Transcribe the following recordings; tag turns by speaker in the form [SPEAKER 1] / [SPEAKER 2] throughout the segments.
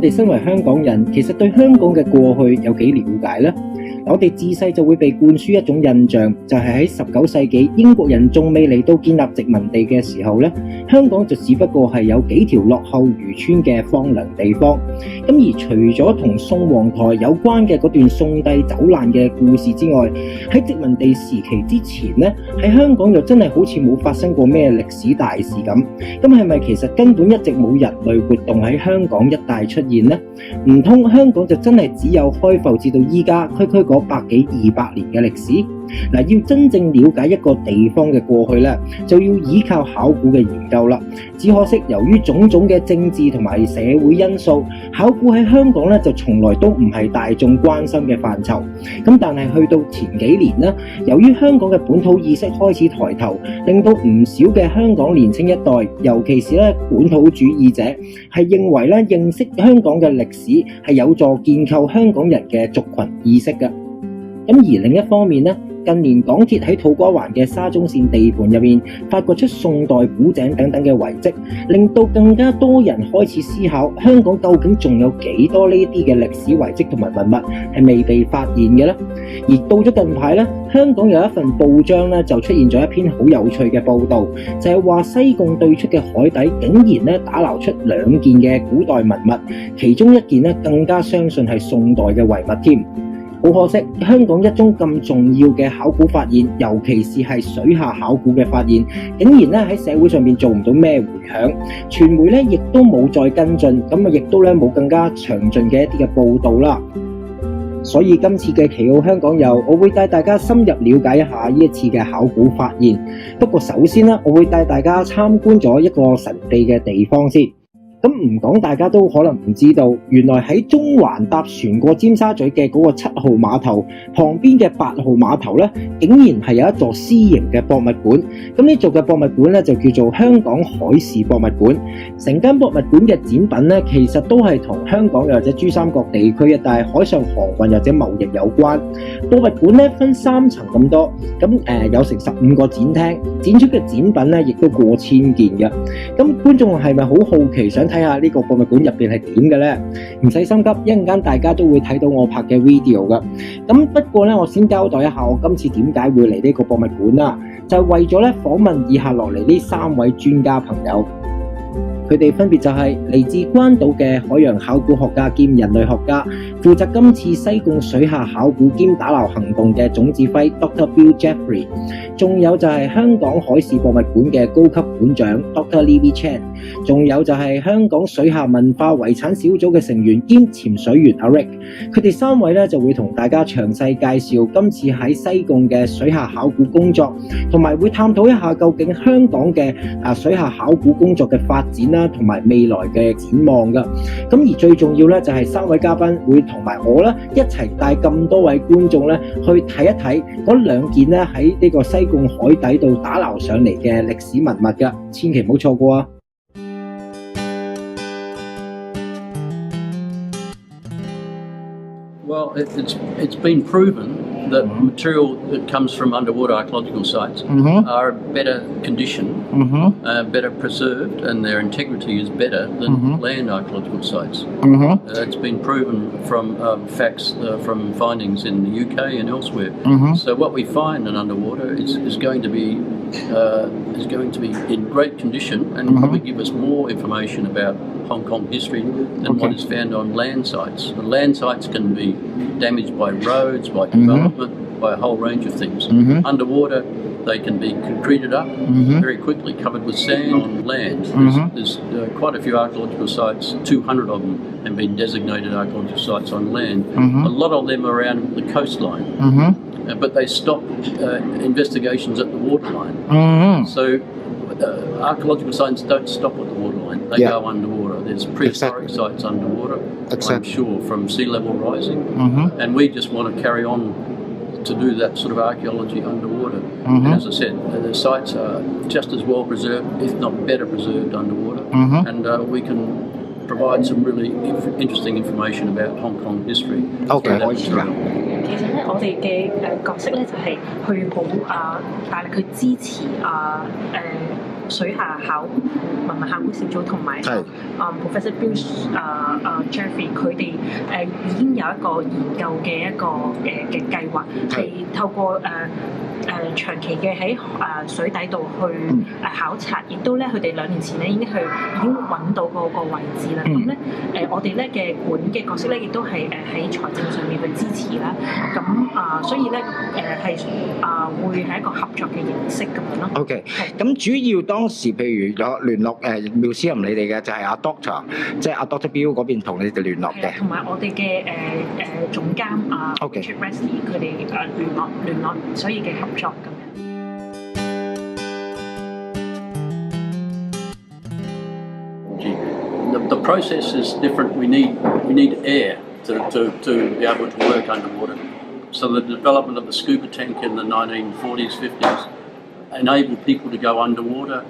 [SPEAKER 1] 哋身為香港人，其實對香港嘅過去有幾了解呢？我哋自細就會被灌輸一種印象，就係喺19世紀英國人仲未嚟到建立殖民地嘅時候呢，香港就只不過係有幾條落後漁村嘅荒涼地方。咁而除咗同宋皇台有關嘅嗰段宋帝走難嘅故事之外，喺殖民地時期之前呢，喺香港又真係好似冇發生過咩歷史大事咁。咁係咪其實根本一直冇人類活動喺香港一帶出現呢？唔通香港就真係只有開埠至到依家區區嗰100幾200年嘅歷史？要真正了解一個地方嘅過去呢，就要依靠考古嘅研究啦。只可惜由於種種嘅政治同埋社會因素，考古喺香港呢就從來都唔係大眾關心嘅範疇。咁但係去到前幾年呢，由於香港嘅本土意識開始抬頭，令到唔少嘅香港年青一代，尤其是咧本土主義者，係認為咧認識香港嘅歷史係有助建構香港人嘅族群意識嘅。咁而另一方面呢，近年港鐵喺土瓜灣嘅沙中線地盤入面發掘出宋代古井等等嘅遺跡，令到更加多人開始思考香港究竟仲有幾多呢啲嘅歷史遺跡同埋文物係未被發現嘅呢？而到咗近排呢，香港有一份報章呢就出現咗一篇好有趣嘅報導，就係話西貢對出嘅海底竟然呢打撈出2件嘅古代文物，其中一件呢更加相信係宋代嘅遺物添。好可惜，香港一宗咁重要嘅考古發現，尤其是係水下考古嘅發現，竟然咧喺社會上面做唔到咩迴響，傳媒咧亦都冇再跟進，咁亦都咧冇更加詳盡嘅一啲嘅報導啦。所以今次嘅奇奧香港遊，我會帶大家深入了解一下呢一次嘅考古發現。不過首先咧，我會帶大家參觀咗一個神秘嘅地方先。咁唔講大家都可能唔知道，原來喺中環搭船過尖沙咀嘅嗰個7號碼頭旁邊嘅8號碼頭呢，竟然係有一座私營嘅博物館。咁呢座嘅博物館呢，就叫做香港海事博物館。成間博物館嘅展品呢，其實都係同香港又或者珠三角地區一帶海上航運或者貿易有關。博物館呢，分3層咁多，咁有成15個展廳，展出嘅展品呢，亦都過千件嘅。咁觀眾係咪好好奇想睇下呢個博物館入邊係點嘅呢？唔使心急，一陣間大家都會睇到我拍嘅 video 噶。咁不過呢，我先交代一下我今次點解會嚟呢個博物館啦，就係為咗咧訪問以下落嚟呢3位專家朋友。佢哋分別就係嚟自關島嘅海洋考古學家兼人類學家，負責今次西貢水下考古兼打撈行動嘅總指揮 Dr. Bill Jeffrey， 仲有就係香港海事博物館嘅高級館長 Dr. Libby Chan， 仲有就係香港水下文化遺產小組嘅成員兼潛水員 Rick。佢哋3位咧就會同大家詳細介紹今次喺西貢嘅水下考古工作，同埋會探討一下究竟香港嘅水下考古工作嘅發展啦，同埋未來嘅展望噶。咁而最重要咧就係3位嘉賓會同埋我咧一齊帶咁多位觀眾咧去睇一睇嗰2件咧喺呢個西貢海底度打撈上嚟嘅歷史文物噶，千祈唔好錯過啊
[SPEAKER 2] ！Well, it's been proven that material that comes from underwater archaeological sites are better conditioned, better preserved, and their integrity is better than land archaeological sites. It's been proven from facts from findings in the UK and elsewhere. So what we find in underwater is going to be in great condition and probably give us more information about Hong Kong history than what is found on land sites. The land sites can be damaged by roads, by development, by a whole range of things. Underwater, they can be concreted up very quickly, covered with sand. On land, there's quite a few archaeological sites, 200 of them have been designated archaeological sites on land. A lot of them are around the coastline, but they stop investigations at the waterline. So archaeological sites don't stop at the waterline, they go underwater. There's prehistoric sites underwater, I'm sure, from sea level rising, and we just want to carry on to do that sort of archaeology underwater. And as I said, the sites are just as well preserved, if not better preserved underwater, and we can provide some really interesting information about Hong Kong history.
[SPEAKER 1] OK，
[SPEAKER 3] 其實咧，我哋嘅角色咧就係去好大力去支持水下文物考古小組同埋Professor Bill Jeffrey 佢哋已經有一個研究嘅一個嘅計劃，係透過長期嘅喺水底度去考察，亦都咧佢哋2年前咧已經揾到嗰個位置啦。咁咧我哋咧嘅館嘅角色咧，亦都係喺財政上面去支持啦。咁所以咧係會係一個合作嘅形式咁樣咯。
[SPEAKER 1] OK， 咁主要當時譬如有聯絡Museum 你哋嘅就係阿 Dr， 即係阿 Dr Bill 嗰邊同你哋聯絡嘅，
[SPEAKER 3] 同埋我哋嘅總監Richard Wesley 佢哋聯絡，所以嘅合作咁樣。
[SPEAKER 2] The process is different. We need air to be able to work underwater. So the development of the scuba tank in the 1940s, 50s enabled people to go underwater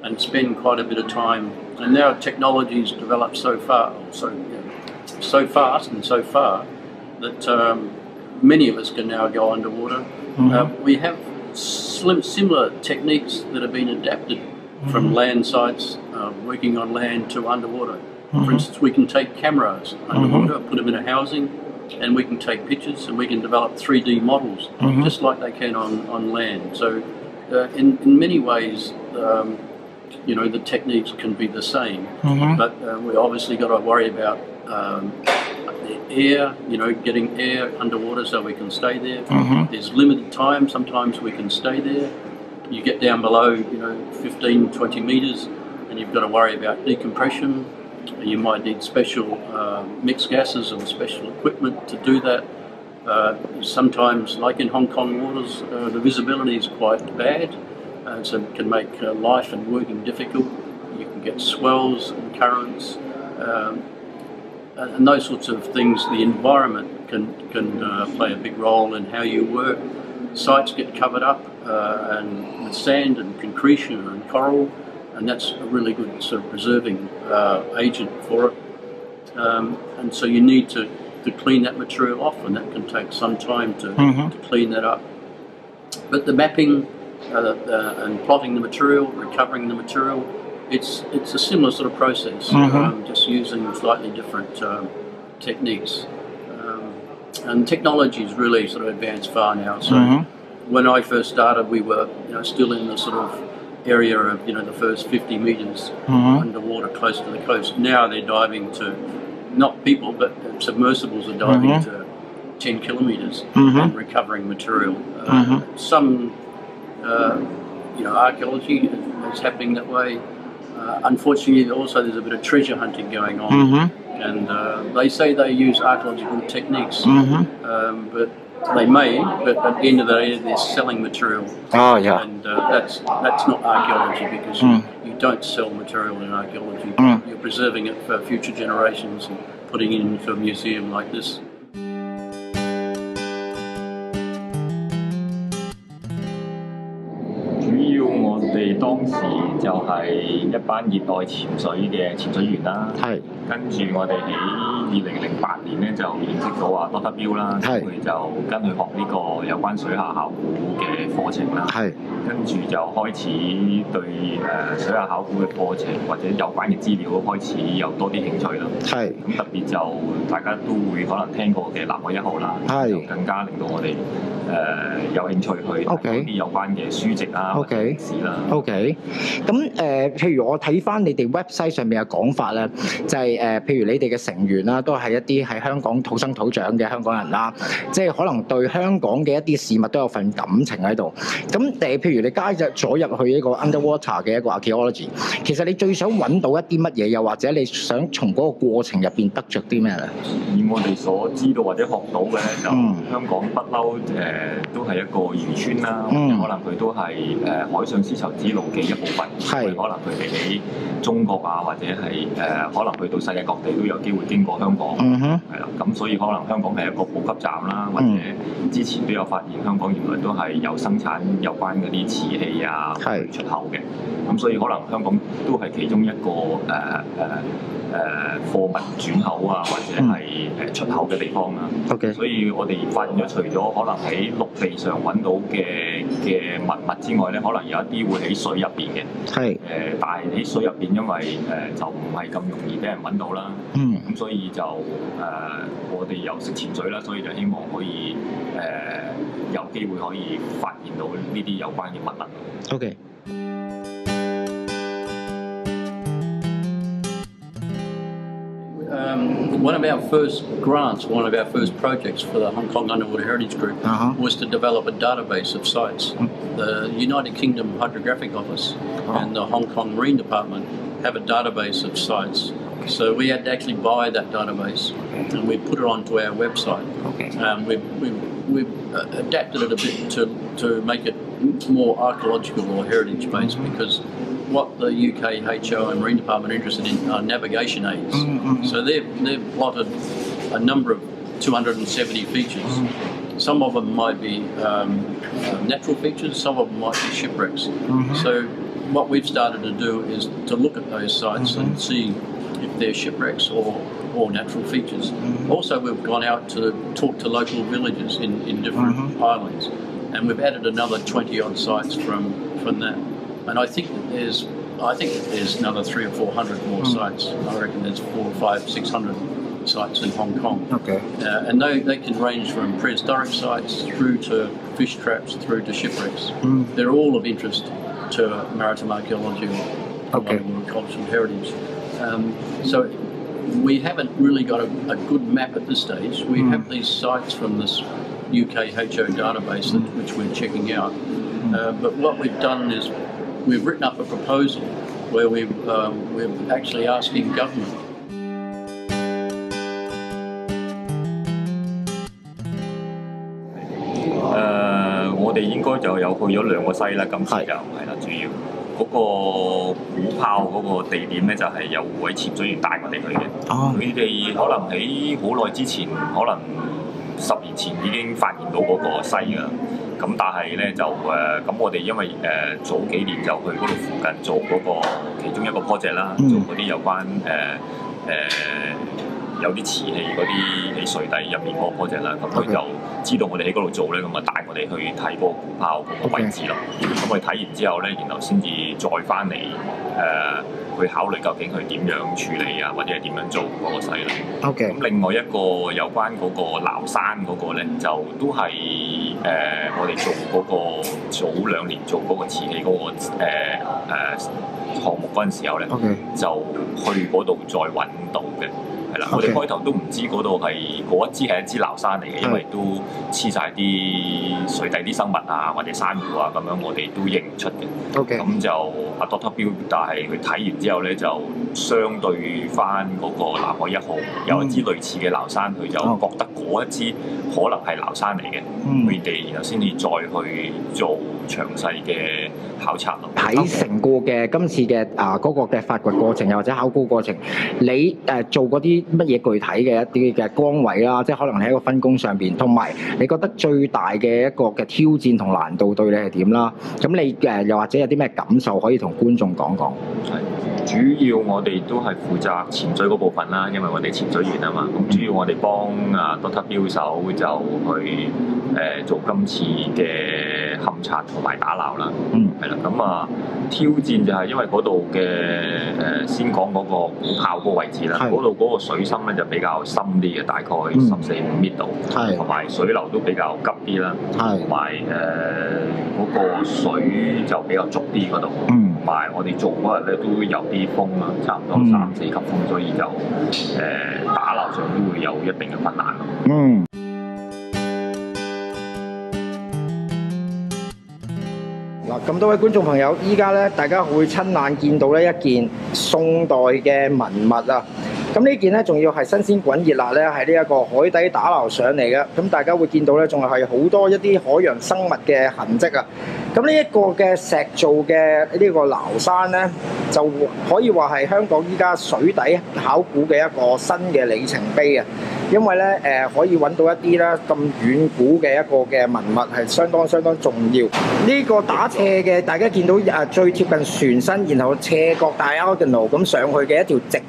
[SPEAKER 2] and spend quite a bit of time. And now technology's developed so fast and so far that many of us can now go underwater. We have similar techniques that have been adapted from land sites, working on land to underwater. For instance, we can take cameras underwater, put them in a housing, and we can take pictures and we can develop 3D models just like they can on land. So in many ways, the techniques can be the same, but we obviously got to worry about air, getting air underwater so we can stay there. There's limited time. Sometimes we can stay there. You get down below, 15, 20 metres, and you've got to worry about decompression. You might need special mixed gases or special equipment to do that. Sometimes, like in Hong Kong waters, the visibility is quite bad, so it can make life and working difficult. You can get swells and currents, and those sorts of things. The environment can play a big role in how you work. Sites get covered up and with sand and concretion and coral, and that's a really good sort of preserving agent for it. And so you need to clean that material off, and that can take some time to clean that up. But the mapping and plotting the material, recovering the material, it's a similar sort of process, just using slightly different techniques. And technology is really sort of advanced far now. So when I first started, we were still in the sort of area of the first 50 metres underwater close to the coast. Now they're diving to, not people, but submersibles are diving to 10 kilometres and recovering material. Some archaeology is happening that way. Unfortunately, also there's a bit of treasure hunting going on, and they say they use archaeological techniques, but they may. But at the end of the day, they're selling material.
[SPEAKER 1] Oh yeah.
[SPEAKER 2] And that's not archaeology, because you don't sell material in archaeology. You're preserving it for future generations and putting it into a museum like this.
[SPEAKER 4] 我哋當時就係一班熱愛潛水嘅潛水員啦，跟住我哋喺2008年咧就認識到話 Dr Bill 啦，佢就跟佢學呢個有關水下考古嘅課程啦，跟住就開始對水下考古嘅課程或者有關嘅資料開始有多啲興趣啦。咁特別就大家都會可能聽過嘅南海1號啦，就更加令到我哋有興趣去睇多啲有關嘅書籍啊。
[SPEAKER 1] OK， 咁譬如我睇翻你哋 website 上面嘅講法咧，就係譬如你哋嘅成員啦，都係一啲喺香港土生土長嘅香港人啦，即係可能對香港嘅一啲事物都有份感情喺度。咁譬如你加入咗入去一個 underwater 嘅一個 archaeology， 其實你最想揾到一啲乜嘢，又或者你想從嗰個過程入邊得着啲咩咧？
[SPEAKER 4] 以我哋所知道或者學到嘅咧，就香港不嬲都係一個漁村啦，可能佢都係海上絲綢之史路嘅一部分，可能佢哋喺中國啊，或者係可能去到世界各地都有機會經過香港，係啦，咁所以可能香港係一個補給站啦，或者之前都有發現香港原來都係有生產有關嗰啲瓷器啊去出口嘅，咁所以可能香港都係其中一個貨物轉口啊，或者係出口嘅地方啊。所以我哋發現咗，除咗可能喺陸地上揾到嘅文物之外咧，可能有一啲會喺水入邊嘅。但係喺水入邊，因為就唔係咁容易俾人揾到啦。咁所以就我哋又識潛水啦，所以就希望可以有機會可以發現到呢啲有關嘅文物。
[SPEAKER 2] One of our first grants, one of our first projects for the Hong Kong Underwater Heritage Group was to develop a database of sites. The United Kingdom Hydrographic Office and the Hong Kong Marine Department have a database of sites. So we had to actually buy that database and we put it onto our website. We've adapted it a bit to make it more archaeological or heritage based because what the UK HO and Marine Department are interested in are navigation aids. So they've plotted a number of 270 features. Some of them might be natural features, some of them might be shipwrecks. So what we've started to do is to look at those sites and see if they're shipwrecks or natural features. Also, we've gone out to talk to local villages in different islands, and we've added another 20 odd sites from that. And I think there's another 300 or 400 more sites. I reckon there's 400, 500, 600 sites in Hong Kong. And they can range from prehistoric sites through to fish traps, through to shipwrecks. They're all of interest to maritime archaeology or cultural heritage. So we haven't really got a good map at this stage. We have these sites from this UK HO database which we're checking out. But what we've done is we've written up a proposal where we're actually asking government.
[SPEAKER 4] 我哋應該就有去咗2個西啦，今次就係啦，主要嗰個鼓炮嗰個地點咧，就係有位潛水員帶我哋去嘅。佢哋可能喺好耐之前，可能10年前已經發現到嗰個西㗎啦。咁但係咧就咁我哋因為早幾年就去嗰度附近做嗰個其中一個 project 啦，做嗰啲有關有啲瓷器嗰啲喺水底入面嗰個 project 啦，咁佢就知道我哋喺嗰度做咧，咁啊帶我哋去睇嗰個鼓炮嗰個位置咯。咁我哋睇完之後咧，然後先至再翻嚟去考慮究竟佢點樣處理啊，或者係點樣做嗰個西啦。咁另外一個有關嗰個撈山嗰個咧，就都係我哋做嗰個早2年做嗰個瓷器嗰個項目嗰陣時候咧，就去嗰度再揾到嘅。係啦，我哋開頭都唔知嗰度係嗰一支係一支撈山嚟嘅，因為都黐晒啲水底啲生物啊，或者珊瑚啊咁樣，我哋都認唔出嘅。咁就阿 Dr 標，但係佢睇完之後咧，就相對翻嗰個南海1號有一支類似嘅撈山，佢就覺得嗰一支可能係撈山嚟嘅，佢哋然後先至再去做詳細嘅考察咯。
[SPEAKER 1] 喺成個嘅今次嘅嗰個嘅發掘過程，又或者考古過程，你做嗰啲乜嘢具體嘅一啲嘅崗位啦，即係可能喺一個分工上邊，同埋你覺得最大嘅一個嘅挑戰同難度對你係點啦？咁你又或者有啲咩感受可以同觀眾講講？
[SPEAKER 4] 主要我哋都係負責潛水嗰部分啦，因為我哋潛水員啊嘛。咁主要我哋幫Dr 標手就去做今次嘅勘察同埋打撈啦。係啦，咁挑戰就係因為嗰度嘅先講嗰個鼓炮嗰個位置啦，嗰度嗰個水深咧就比較深啲嘅，大概14-15米度，同埋水流都比較急啲啦，同埋嗰個水就比較足啲嗰度。同埋我哋做嗰日咧都有啲風啦，差唔多3-4級風，所以就打撈上都會有一定嘅困難咯。
[SPEAKER 1] 嗱，咁多位觀眾朋友，依家咧大家會親眼見到咧一件宋代嘅文物啊！咁呢件咧仲要係新鮮滾熱辣咧，係呢一個海底打撈上嚟嘅。咁大家會見到咧，仲係好多一啲海洋生物嘅痕跡啊！咁
[SPEAKER 5] 咁呢一個嘅石造嘅呢個撈山咧，就可以話係香港依家水底考古嘅一個新嘅里程碑啊！因為咧可以揾到一啲咧咁遠古嘅一個嘅文物係相當重要。呢個打斜嘅，大家見到最貼近船身，然後斜角大 diagonal 咁上去嘅一條直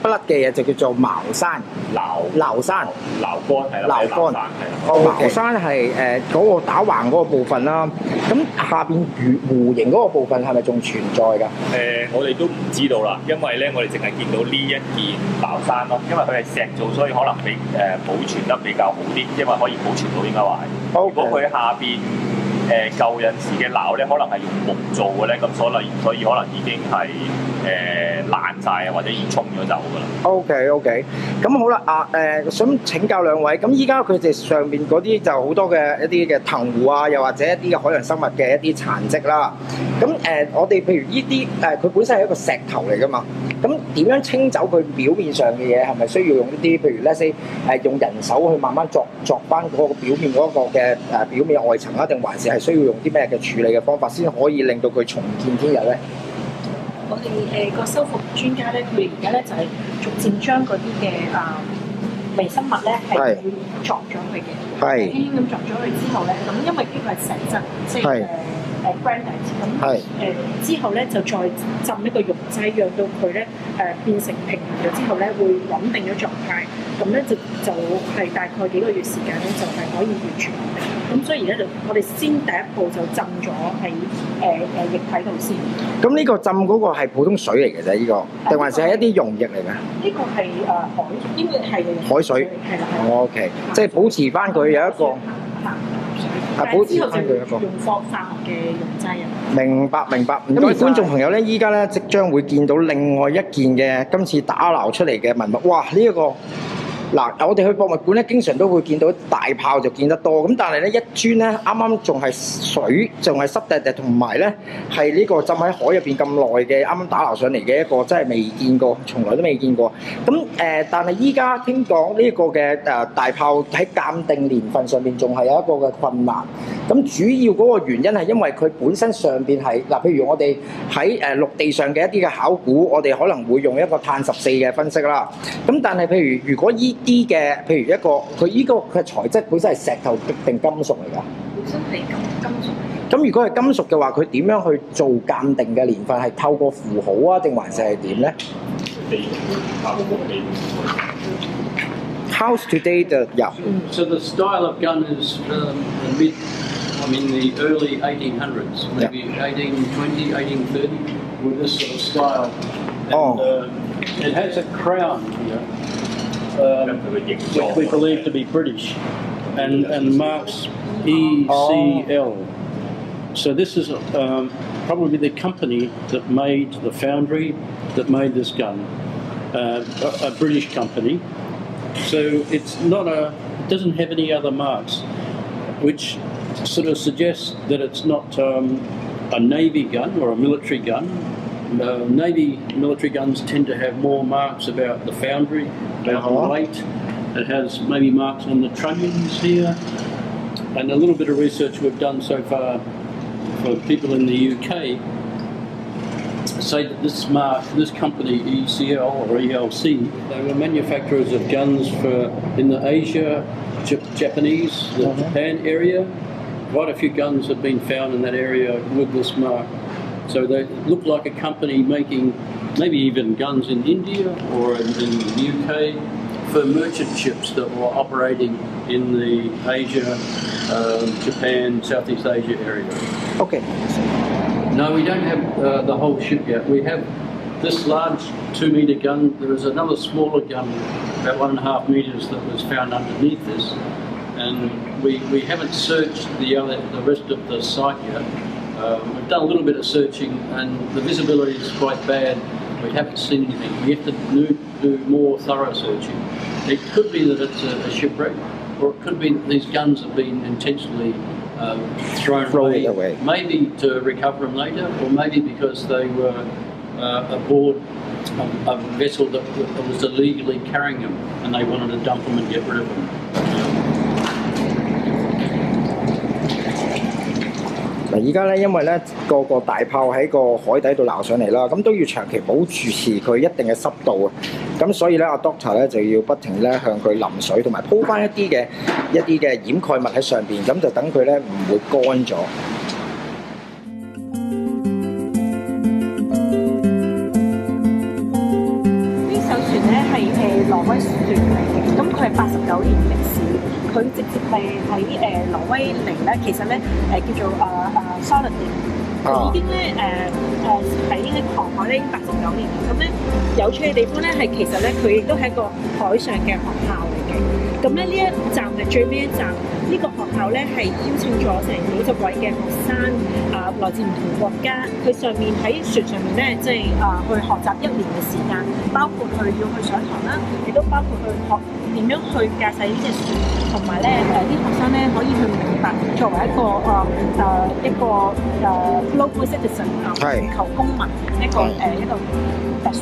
[SPEAKER 5] 不甩嘅嘢就叫做茅山。撈山。撈竿係啦。撈竿。茅山係嗰個打橫嗰個部分啦。咁下邊弧形嗰個部分係咪仲存在㗎？
[SPEAKER 4] 我哋都唔知道啦，因為咧我哋淨係見到呢一件撈山咯，因為佢係石造，所以可能比保存得比較好啲，因為可以保存到應該話係。如果佢下邊舊陣時嘅撈咧，可能係用木做嘅咧，咁所以可能已經係爛晒啊，或者已經沖咗走㗎啦。
[SPEAKER 5] OK， 咁好啦想請教兩位，咁依家佢哋上面嗰啲就好多嘅一啲嘅藤壺啊，又或者一啲嘅海洋生物嘅一啲殘跡啦。咁我哋譬如呢啲佢本身係一個石頭嚟㗎嘛，咁點樣清走佢表面上嘅嘢？係咪需要用一啲譬如 let's say 用人手去慢慢鑿翻嗰個表面嗰個嘅表面外層啊，定還是係需要用啲咩嘅處理嘅方法先可以令到佢重見天日咧？
[SPEAKER 3] 我哋個修復專家咧，佢哋而家咧就係逐漸將嗰啲嘅微生物咧係會鑿咗佢嘅，輕輕咁鑿咗佢之後咧，咁因為呢個係石質，即係granite 咁之後咧就再浸一個溶劑，讓到佢咧變成平衡咗之後咧會穩定咗狀態，咁咧就係大概幾個月時間咧就係可以完全穩定。咁所以而家我哋先第一步就浸咗喺液體度先。
[SPEAKER 5] 咁呢個浸嗰個係普通水嚟嘅啫，呢個定還是係一啲溶液嚟嘅？
[SPEAKER 3] 呢個係海，應該係
[SPEAKER 5] 海水。係啦。OK， 即係保持翻佢有一個。保持翻佢一個。用化學嘅溶劑啊。明白。咁而觀眾朋友咧，依家咧即將會見到另外一件嘅今次打撈出嚟嘅文物。哇！呢一個嗱，我哋去博物館咧，經常都會見到大炮就見得多，咁但係咧一磚咧，啱啱仲係水，仲係濕滴滴，同埋咧係呢個浸喺海入邊咁耐嘅，啱啱打撈上嚟嘅一個，真係未見過，從來都未見過。咁但係依家聽講呢個嘅大炮喺鑑定年份上邊仲係有一個嘅困難。咁主要嗰個原因係因為佢本身上邊係譬如我哋喺陸地上嘅一啲嘅考古，我哋可能會用一個碳14嘅分析啦。咁但係譬如果依啲嘅，譬如一個佢依個嘅材質本身係石頭定金屬嚟㗎？
[SPEAKER 3] 本身係金屬。
[SPEAKER 5] 咁如果係金屬嘅話，佢點樣去做鑑定嘅年份？係透過符號啊，定還是係點咧？House today 就有。
[SPEAKER 2] So the style of gun is the early 1800s, maybe 1820, 1830, with this sort of style. And, it has a crown here, which we believe to be British, and marks ECL. So this is probably the company that made the foundry that made this gun, a British company. So it doesn't have any other marks, which sort of suggests that it's not a Navy gun or a military gun. Navy military guns tend to have more marks about the foundry, about the weight. It has maybe marks on the trunnions here. And a little bit of research we've done so far for people in the UK say that this company, ECL or ELC, they were manufacturers of guns in the Asia, Japanese, the Japan area. Quite a few guns have been found in that area with this mark. So they look like a company making maybe even guns in India or in the UK for merchant ships that were operating in the Asia, Japan, Southeast Asia area.
[SPEAKER 5] Okay.
[SPEAKER 2] No, we don't have the whole ship yet. We have this large 2-metre gun. There is another smaller gun, about 1.5 metres, that was found underneath this. And we haven't searched the rest of the site yet. We've done a little bit of searching, and the visibility is quite bad. We haven't seen anything. We have to do more thorough searching. It could be that it's a shipwreck, or it could be that these guns have been intentionally thrown away. Maybe to recover them later, or maybe because they were aboard a vessel that was illegally carrying them, and they wanted to dump them and get rid of them.
[SPEAKER 5] 而家咧因為咧個大炮喺個海底度撈上嚟啦，咁都要長期保持佢一定嘅濕度啊，咁所以咧阿 Doctor 咧就要不停咧向佢淋水，同埋鋪翻一啲嘅掩蓋物喺上邊，咁就等佢咧唔會乾咗。
[SPEAKER 3] 挪威船嚟嘅，咁佢係89年歷史，佢直接係喺挪威嚟咧，其實咧叫做Solid， 佢已經咧喺航海咧已經89年，咁咧有趣嘅地方咧係其實咧佢亦都係一個海上嘅學校嚟嘅，咁咧呢一站係最尾一站，呢個學校咧係邀請咗成幾十位嘅學生來自唔同國家，佢上面喺船上面咧即係去學習1年嘅時間，包括佢要去上堂啦，亦都包括去學點樣去駕駛呢隻船，同埋咧啲學生咧可以去明白作為一個global citizen 全球公民一個特殊